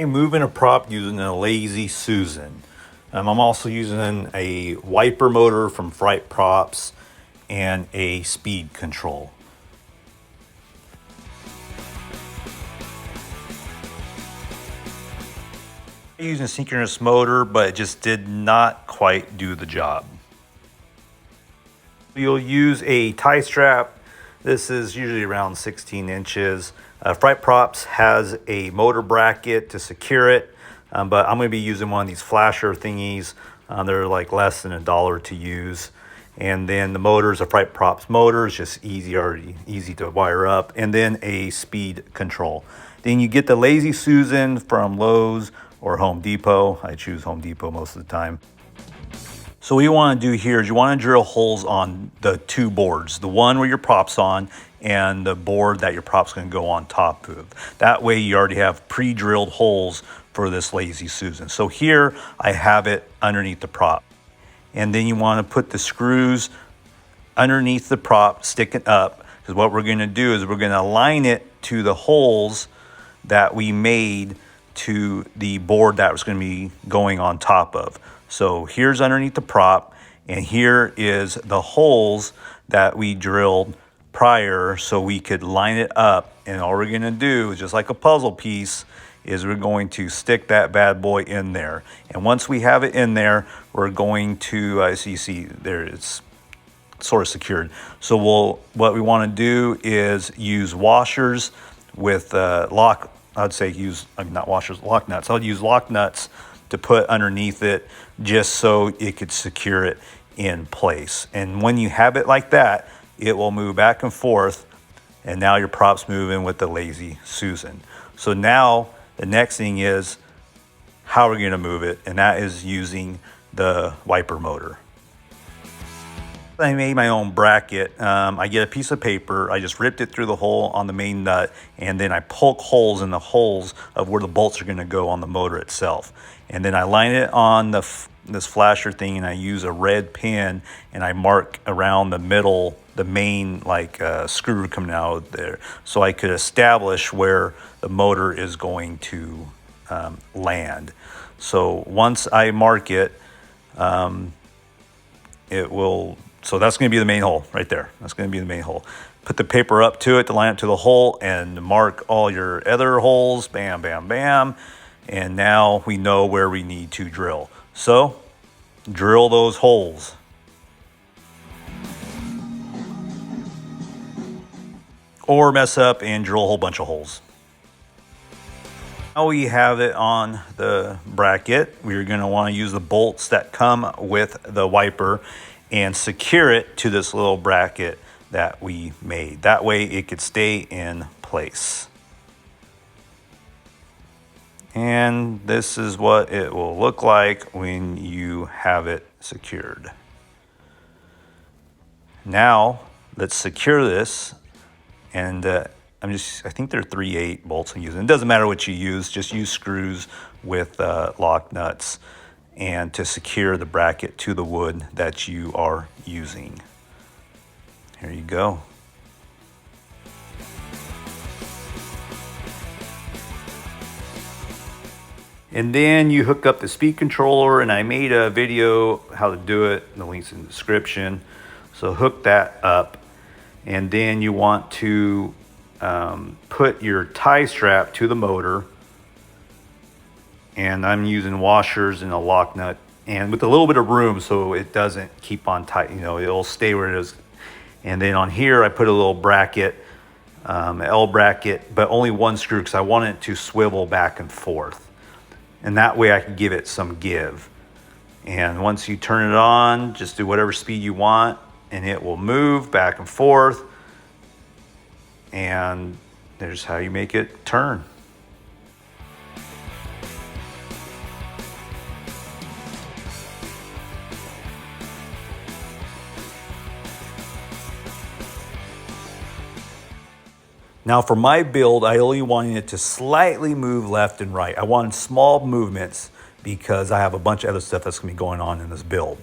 Moving a prop using a Lazy Susan. I'm also using a wiper motor from Fright Props and a speed control. Using a synchronous motor, but it just did not quite do the job. You'll use a tie strap. This is usually around 16 inches. Fright Props has a motor bracket to secure it, but I'm going to be using one of these flasher thingies. They're like less than $1 to use. And then the motor's a Fright Props motor, it's just easy to wire up. And then a speed control. Then you get the Lazy Susan from Lowe's or Home Depot. I choose Home Depot most of the time. So what you want to do here is you want to drill holes on the two boards, the one where your prop's on and the board that your prop's going to go on top of. That way you already have pre-drilled holes for this Lazy Susan. So here I have it underneath the prop. And then you want to put the screws underneath the prop, stick it up, because what we're going to do is we're going to align it to the holes that we made to the board that was going to be going on top of. So here's underneath the prop, and here is the holes that we drilled prior so we could line it up. And all we're going to do is, just like a puzzle piece, is we're going to stick that bad boy in there. And once we have it in there, we're going to, as you see there, it's sort of secured. So what we want to do is use washers with lock nuts. I'll use lock nuts to put underneath it just so it could secure it in place. And when you have it like that, it will move back and forth, and now your prop's moving with the Lazy Susan. So now the next thing is how we're going to move it, and that is using the wiper motor. I made my own bracket. I get a piece of paper, I just ripped it through the hole on the main nut, and then I poke holes in the holes of where the bolts are going to go on the motor itself. And then I line it on this flasher thing, and I use a red pin, and I mark around the middle, the main screw coming out of there, so I could establish where the motor is going to land. So once I mark it, it will. So that's going to be the main hole right there. That's going to be the main hole. Put the paper up to it to line up to the hole and mark all your other holes. Bam, bam, bam. And now we know where we need to drill. So drill those holes. Or mess up and drill a whole bunch of holes. Now we have it on the bracket. We're going to want to use the bolts that come with the wiper and secure it to this little bracket that we made. That way it could stay in place. And this is what it will look like when you have it secured. Now let's secure this, and I think they're 3/8 bolts I'm using. It doesn't matter what you use, just use screws with lock nuts and to secure the bracket to the wood that you are using. Here you go. And then you hook up the speed controller, and I made a video how to do it. The link's in the description. So hook that up, and then you want to put your tie strap to the motor. And I'm using washers and a lock nut, and with a little bit of room so it doesn't keep on tight. It'll stay where it is. And then on here I put a little bracket, L bracket, but only one screw because I want it to swivel back and forth. And that way I can give it some give. And once you turn it on, just do whatever speed you want, and it will move back and forth. And there's how you make it turn. Now for my build, I only wanted it to slightly move left and right. I wanted small movements because I have a bunch of other stuff that's gonna be going on in this build.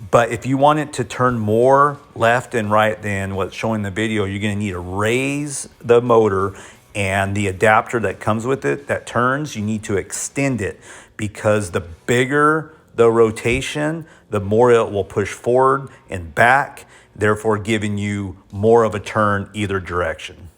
But if you want it to turn more left and right than what's showing in the video, you're gonna need to raise the motor And the adapter that comes with it that turns, you need to extend it, because the bigger the rotation, the more it will push forward and back, therefore giving you more of a turn either direction.